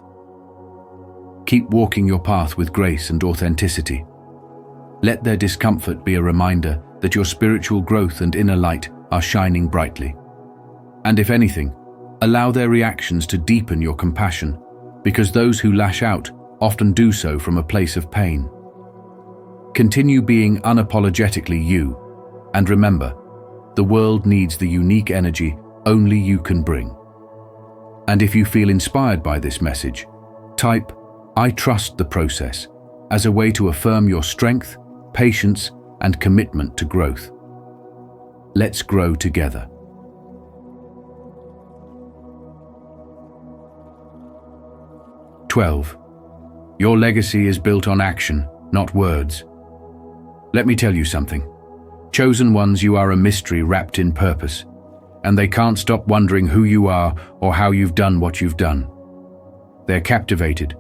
Keep walking your path with grace and authenticity. Let their discomfort be a reminder that your spiritual growth and inner light are shining brightly. And if anything, allow their reactions to deepen your compassion, because those who lash out often do so from a place of pain. Continue being unapologetically you, and remember, the world needs the unique energy only you can bring. And if you feel inspired by this message, type "I trust the process" as a way to affirm your strength, patience, and commitment to growth. Let's grow together. "12. Your legacy is built on action, not words. Let me tell you something. Chosen ones, you are a mystery wrapped in purpose, and they can't stop wondering who you are or how you've done what you've done. They're captivated,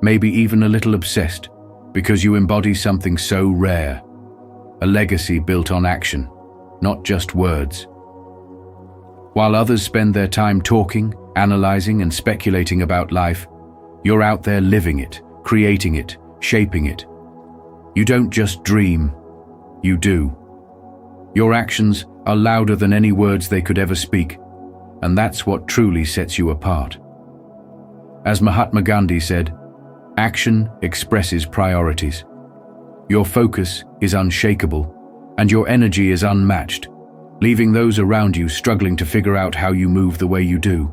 maybe even a little obsessed, because you embody something so rare. A legacy built on action, not just words. While others spend their time talking, analyzing, and speculating about life, you're out there living it, creating it, shaping it. You don't just dream, you do. Your actions are louder than any words they could ever speak, and that's what truly sets you apart. As Mahatma Gandhi said, action expresses priorities. Your focus is unshakable, and your energy is unmatched, leaving those around you struggling to figure out how you move the way you do.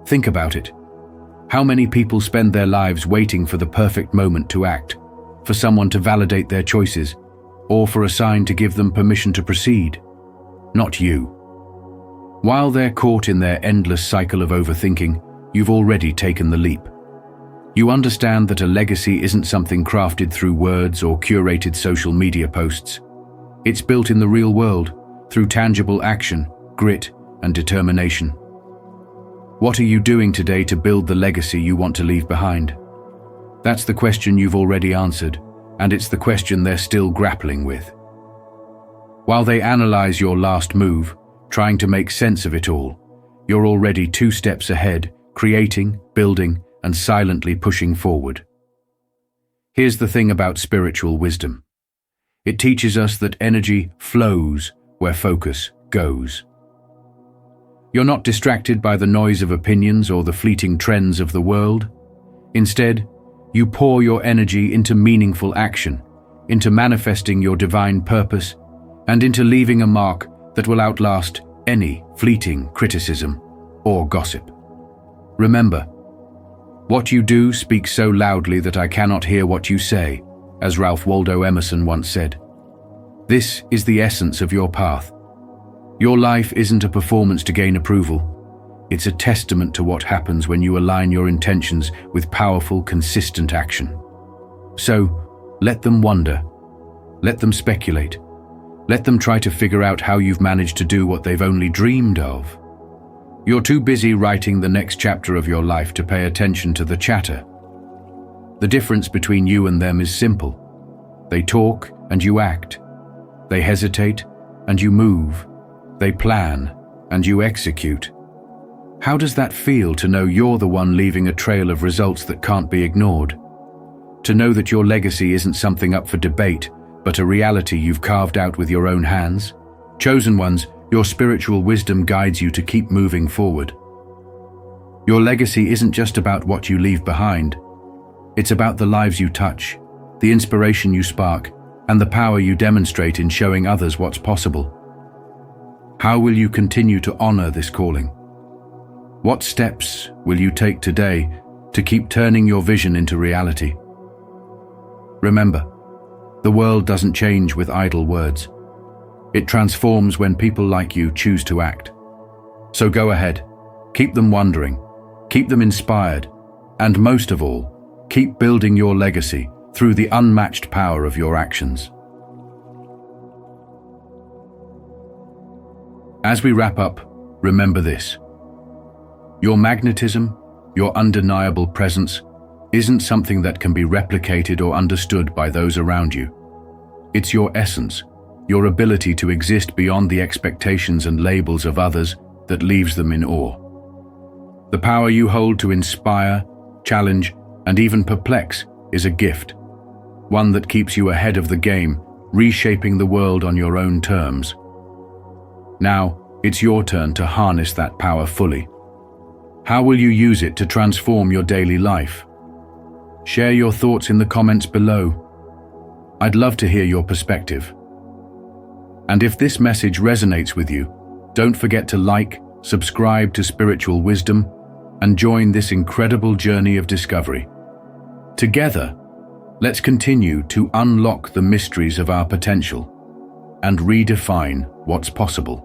Think about it. How many people spend their lives waiting for the perfect moment to act, for someone to validate their choices, or for a sign to give them permission to proceed? Not you. While they're caught in their endless cycle of overthinking, you've already taken the leap. You understand that a legacy isn't something crafted through words or curated social media posts. It's built in the real world, through tangible action, grit, and determination. What are you doing today to build the legacy you want to leave behind? That's the question you've already answered, and it's the question they're still grappling with. While they analyze your last move, trying to make sense of it all, you're already 2 steps ahead, creating, building, and silently pushing forward. Here's the thing about spiritual wisdom. It teaches us that energy flows where focus goes. You're not distracted by the noise of opinions or the fleeting trends of the world. Instead, you pour your energy into meaningful action, into manifesting your divine purpose, and into leaving a mark that will outlast any fleeting criticism or gossip. Remember, what you do speaks so loudly that I cannot hear what you say, as Ralph Waldo Emerson once said. This is the essence of your path. Your life isn't a performance to gain approval. It's a testament to what happens when you align your intentions with powerful, consistent action. So, let them wonder. Let them speculate. Let them try to figure out how you've managed to do what they've only dreamed of. You're too busy writing the next chapter of your life to pay attention to the chatter. The difference between you and them is simple. They talk and you act. They hesitate and you move. They plan and you execute. How does that feel to know you're the one leaving a trail of results that can't be ignored? To know that your legacy isn't something up for debate, but a reality you've carved out with your own hands? Chosen ones, your spiritual wisdom guides you to keep moving forward. Your legacy isn't just about what you leave behind. It's about the lives you touch, the inspiration you spark, and the power you demonstrate in showing others what's possible. How will you continue to honor this calling? What steps will you take today to keep turning your vision into reality? Remember, the world doesn't change with idle words. It transforms when people like you choose to act. So go ahead, keep them wondering, keep them inspired, and most of all, keep building your legacy through the unmatched power of your actions. As we wrap up, remember this. Your magnetism, your undeniable presence, isn't something that can be replicated or understood by those around you. It's your essence, your ability to exist beyond the expectations and labels of others that leaves them in awe. The power you hold to inspire, challenge, and even perplex is a gift, one that keeps you ahead of the game, reshaping the world on your own terms. Now, it's your turn to harness that power fully. How will you use it to transform your daily life? Share your thoughts in the comments below. I'd love to hear your perspective. And if this message resonates with you, don't forget to like, subscribe to Spiritual Wisdom, and join this incredible journey of discovery. Together, let's continue to unlock the mysteries of our potential and redefine what's possible.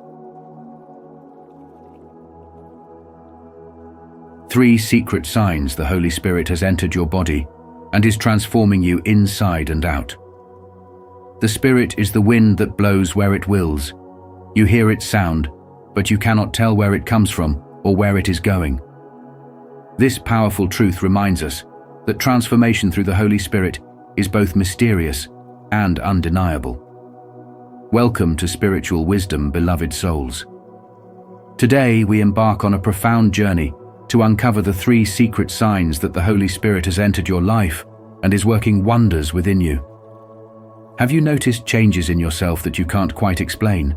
3 secret signs the Holy Spirit has entered your body and is transforming you inside and out. The Spirit is the wind that blows where it wills. You hear its sound, but you cannot tell where it comes from or where it is going. This powerful truth reminds us that transformation through the Holy Spirit is both mysterious and undeniable. Welcome to Spiritual Wisdom, beloved souls. Today, we embark on a profound journey to uncover the 3 secret signs that the Holy Spirit has entered your life and is working wonders within you. Have you noticed changes in yourself that you can't quite explain?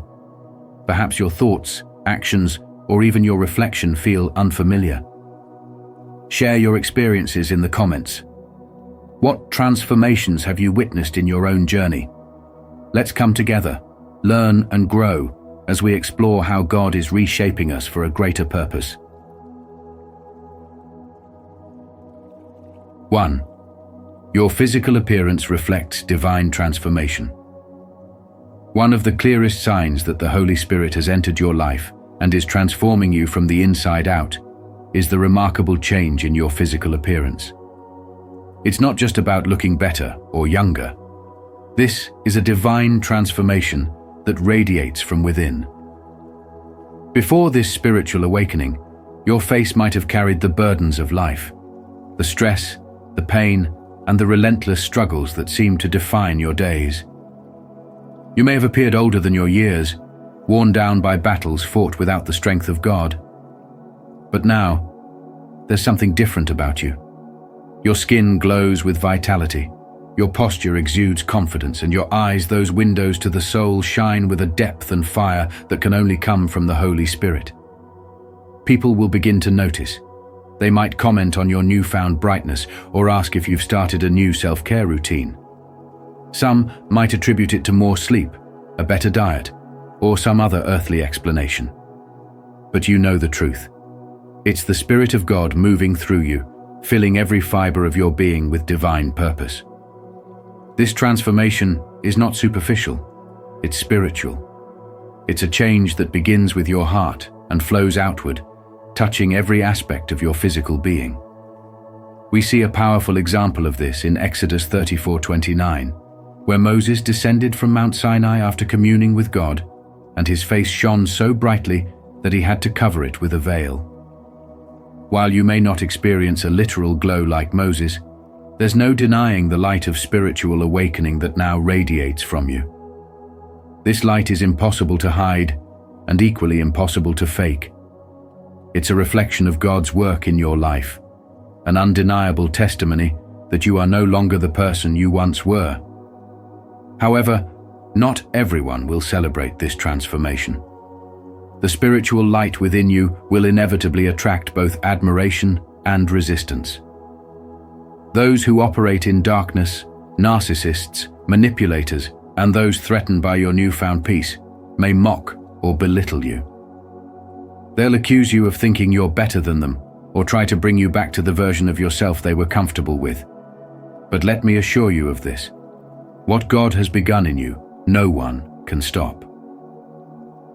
Perhaps your thoughts, actions, or even your reflection feel unfamiliar. Share your experiences in the comments. What transformations have you witnessed in your own journey? Let's come together, learn and grow as we explore how God is reshaping us for a greater purpose. 1. Your physical appearance reflects divine transformation. One of the clearest signs that the Holy Spirit has entered your life and is transforming you from the inside out is the remarkable change in your physical appearance. It's not just about looking better or younger. This is a divine transformation that radiates from within. Before this spiritual awakening, your face might have carried the burdens of life, the stress, the pain, and the relentless struggles that seem to define your days. You may have appeared older than your years, worn down by battles fought without the strength of God. But now, there's something different about you. Your skin glows with vitality, your posture exudes confidence, and your eyes, those windows to the soul, shine with a depth and fire that can only come from the Holy Spirit. People will begin to notice. They might comment on your newfound brightness or ask if you've started a new self-care routine. Some might attribute it to more sleep, a better diet, or some other earthly explanation. But you know the truth. It's the Spirit of God moving through you, filling every fiber of your being with divine purpose. This transformation is not superficial, it's spiritual. It's a change that begins with your heart and flows outward, touching every aspect of your physical being. We see a powerful example of this in Exodus 34:29, where Moses descended from Mount Sinai after communing with God, and his face shone so brightly that he had to cover it with a veil. While you may not experience a literal glow like Moses, there's no denying the light of spiritual awakening that now radiates from you. This light is impossible to hide and equally impossible to fake. It's a reflection of God's work in your life, an undeniable testimony that you are no longer the person you once were. However, not everyone will celebrate this transformation. The spiritual light within you will inevitably attract both admiration and resistance. Those who operate in darkness, narcissists, manipulators, and those threatened by your newfound peace may mock or belittle you. They'll accuse you of thinking you're better than them or try to bring you back to the version of yourself they were comfortable with. But let me assure you of this. What God has begun in you, no one can stop.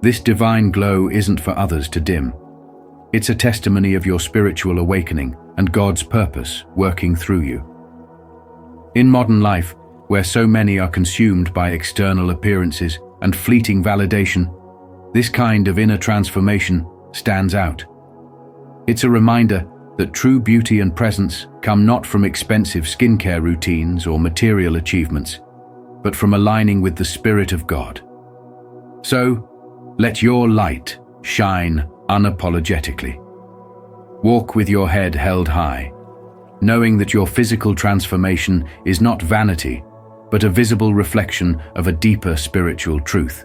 This divine glow isn't for others to dim. It's a testimony of your spiritual awakening and God's purpose working through you. In modern life, where so many are consumed by external appearances and fleeting validation, this kind of inner transformation stands out. It's a reminder that true beauty and presence come not from expensive skincare routines or material achievements, but from aligning with the Spirit of God. So, let your light shine unapologetically. Walk with your head held high, knowing that your physical transformation is not vanity, but a visible reflection of a deeper spiritual truth.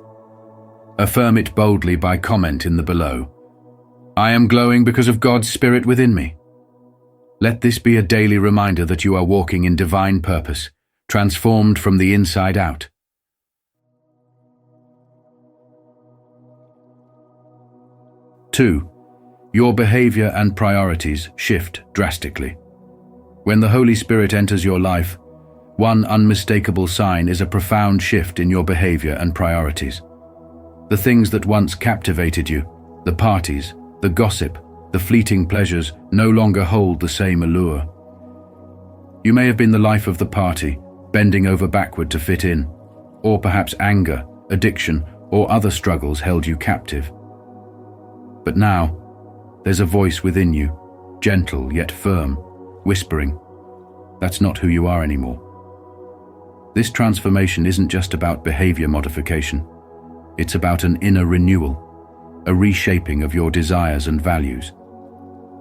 Affirm it boldly by comment in the below. I am glowing because of God's Spirit within me. Let this be a daily reminder that you are walking in divine purpose, transformed from the inside out. 2. Your behavior and priorities shift drastically. When the Holy Spirit enters your life, one unmistakable sign is a profound shift in your behavior and priorities. The things that once captivated you, the parties, the gossip, the fleeting pleasures, no longer hold the same allure. You may have been the life of the party, bending over backward to fit in, or perhaps anger, addiction, or other struggles held you captive. But now, there's a voice within you, gentle yet firm, whispering, "That's not who you are anymore." This transformation isn't just about behavior modification. It's about an inner renewal, a reshaping of your desires and values.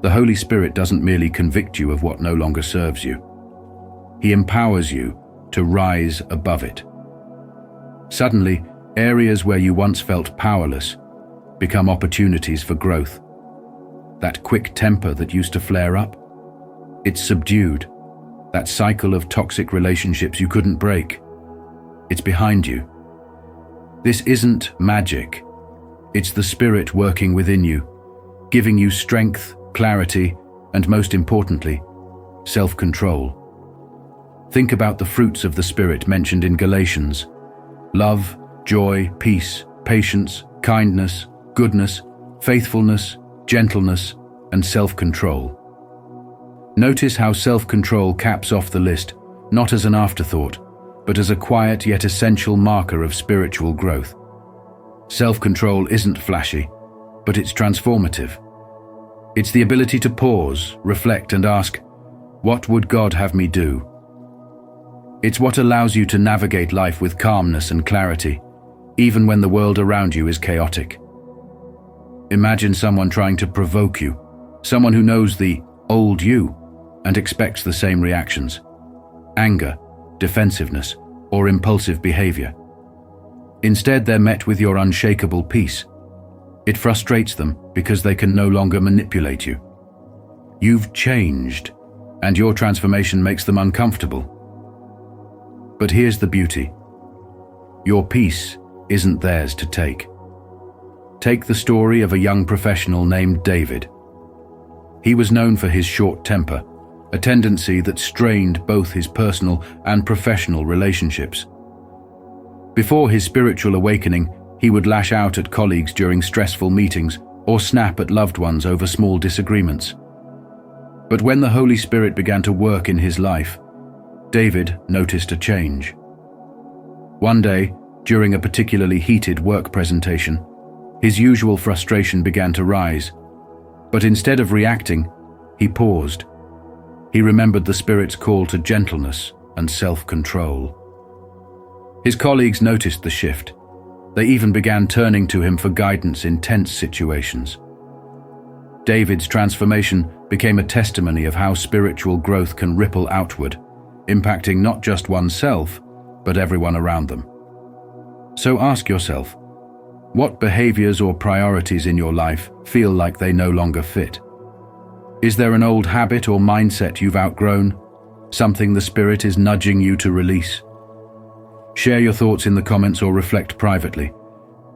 The Holy Spirit doesn't merely convict you of what no longer serves you. He empowers you to rise above it. Suddenly, areas where you once felt powerless become opportunities for growth. That quick temper that used to flare up, it's subdued. That cycle of toxic relationships you couldn't break, it's behind you. This isn't magic. It's the Spirit working within you, giving you strength, clarity, and most importantly, self-control. Think about the fruits of the Spirit mentioned in Galatians: love, joy, peace, patience, kindness, goodness, faithfulness, gentleness, and self-control. Notice how self-control caps off the list, not as an afterthought, but as a quiet yet essential marker of spiritual growth. Self-control isn't flashy, but it's transformative. It's the ability to pause, reflect, and ask, what would God have me do? It's what allows you to navigate life with calmness and clarity, even when the world around you is chaotic. Imagine someone trying to provoke you, someone who knows the old you and expects the same reactions: anger, defensiveness, or impulsive behavior. Instead, they're met with your unshakable peace. It frustrates them because they can no longer manipulate you. You've changed, and your transformation makes them uncomfortable. But here's the beauty. Your peace isn't theirs to take. Take the story of a young professional named David. He was known for his short temper, a tendency that strained both his personal and professional relationships. Before his spiritual awakening, he would lash out at colleagues during stressful meetings or snap at loved ones over small disagreements. But when the Holy Spirit began to work in his life, David noticed a change. One day, during a particularly heated work presentation, his usual frustration began to rise. But instead of reacting, he paused. He remembered the Spirit's call to gentleness and self-control. His colleagues noticed the shift. They even began turning to him for guidance in tense situations. David's transformation became a testimony of how spiritual growth can ripple outward, impacting not just oneself, but everyone around them. So ask yourself, what behaviors or priorities in your life feel like they no longer fit? Is there an old habit or mindset you've outgrown, something the Spirit is nudging you to release? Share your thoughts in the comments or reflect privately,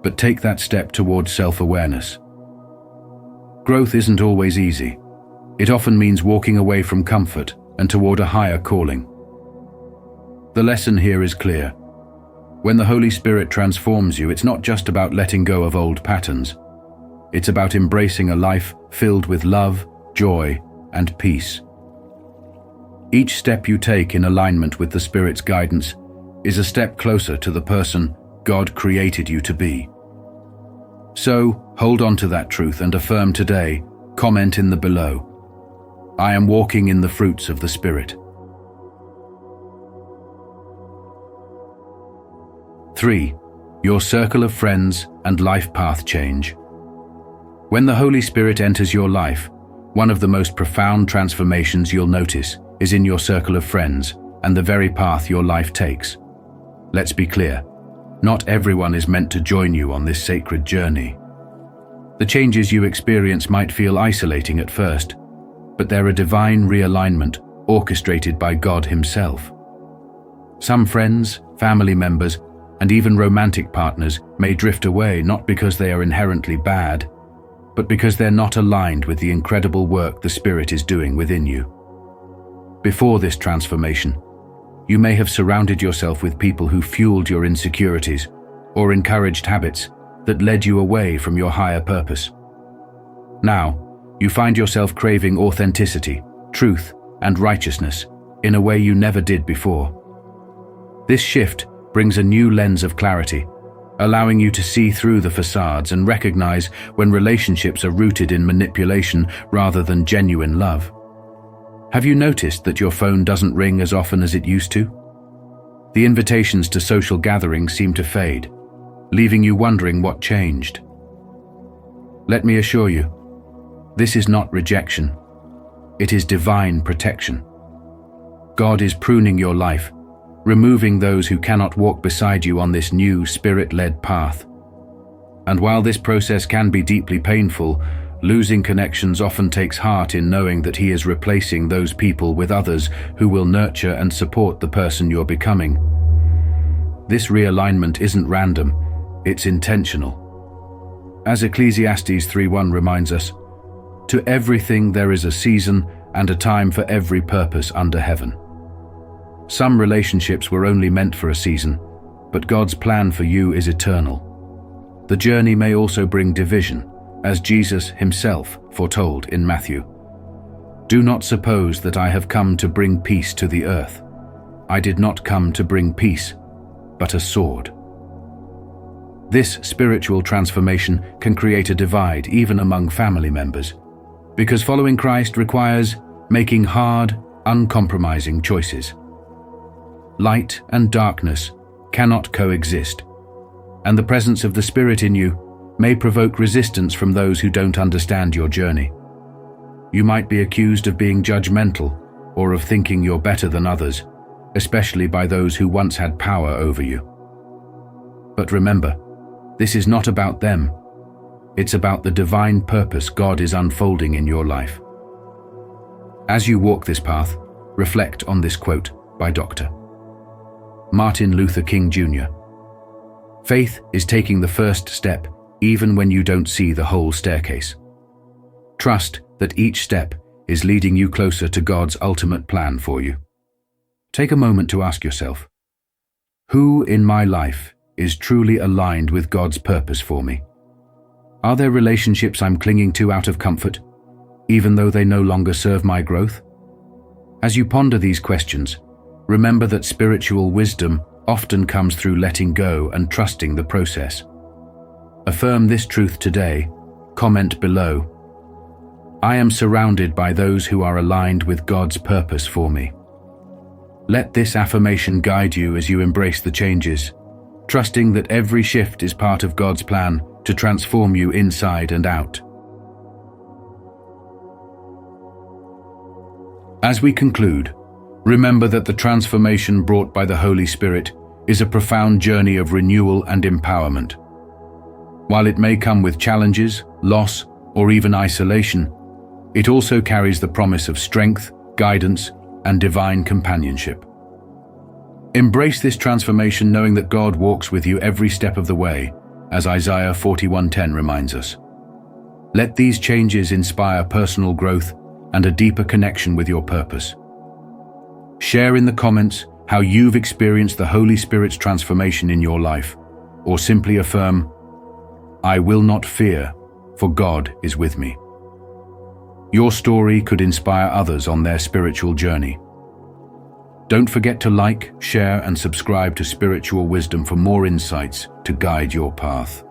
but take that step towards self-awareness. Growth isn't always easy. It often means walking away from comfort and toward a higher calling. The lesson here is clear. When the Holy Spirit transforms you, it's not just about letting go of old patterns. It's about embracing a life filled with love, joy, and peace. Each step you take in alignment with the Spirit's guidance is a step closer to the person God created you to be. So, hold on to that truth and affirm today. Comment in the below. I am walking in the fruits of the Spirit. 3. Your circle of friends and life path change. When the Holy Spirit enters your life, one of the most profound transformations you'll notice is in your circle of friends and the very path your life takes. Let's be clear, not everyone is meant to join you on this sacred journey. The changes you experience might feel isolating at first, but they're a divine realignment orchestrated by God Himself. Some friends, family members, and even romantic partners may drift away not because they are inherently bad, but because they're not aligned with the incredible work the Spirit is doing within you. Before this transformation, you may have surrounded yourself with people who fueled your insecurities or encouraged habits that led you away from your higher purpose. Now, you find yourself craving authenticity, truth, and righteousness in a way you never did before. This shift brings a new lens of clarity, allowing you to see through the facades and recognize when relationships are rooted in manipulation rather than genuine love. Have you noticed that your phone doesn't ring as often as it used to? The invitations to social gatherings seem to fade, leaving you wondering what changed. Let me assure you, this is not rejection. It is divine protection. God is pruning your life, removing those who cannot walk beside you on this new Spirit-led path. And while this process can be deeply painful, losing connections often takes heart in knowing that He is replacing those people with others who will nurture and support the person you're becoming. This realignment isn't random, it's intentional. As Ecclesiastes 3:1 reminds us, "To everything there is a season and a time for every purpose under heaven." Some relationships were only meant for a season, but God's plan for you is eternal. The journey may also bring division, as Jesus Himself foretold in Matthew. "Do not suppose that I have come to bring peace to the earth. I did not come to bring peace, but a sword." This spiritual transformation can create a divide even among family members, because following Christ requires making hard, uncompromising choices. Light and darkness cannot coexist, and the presence of the Spirit in you may provoke resistance from those who don't understand your journey. You might be accused of being judgmental or of thinking you're better than others, especially by those who once had power over you. But remember, this is not about them. It's about the divine purpose God is unfolding in your life. As you walk this path, reflect on this quote by Dr. Martin Luther King Jr. "Faith is taking the first step even when you don't see the whole staircase. Trust that each step is leading you closer to God's ultimate plan for you." Take a moment to ask yourself, who in my life is truly aligned with God's purpose for me? Are there relationships I'm clinging to out of comfort, even though they no longer serve my growth? As you ponder these questions, remember that spiritual wisdom often comes through letting go and trusting the process. Affirm this truth today. Comment below, "I am surrounded by those who are aligned with God's purpose for me." Let this affirmation guide you as you embrace the changes, trusting that every shift is part of God's plan to transform you inside and out. As we conclude, remember that the transformation brought by the Holy Spirit is a profound journey of renewal and empowerment. While it may come with challenges, loss, or even isolation, it also carries the promise of strength, guidance, and divine companionship. Embrace this transformation knowing that God walks with you every step of the way, as Isaiah 41:10 reminds us. Let these changes inspire personal growth and a deeper connection with your purpose. Share in the comments how you've experienced the Holy Spirit's transformation in your life, or simply affirm, "I will not fear, for God is with me." Your story could inspire others on their spiritual journey. Don't forget to like, share, and subscribe to Spiritual Wisdom for more insights to guide your path.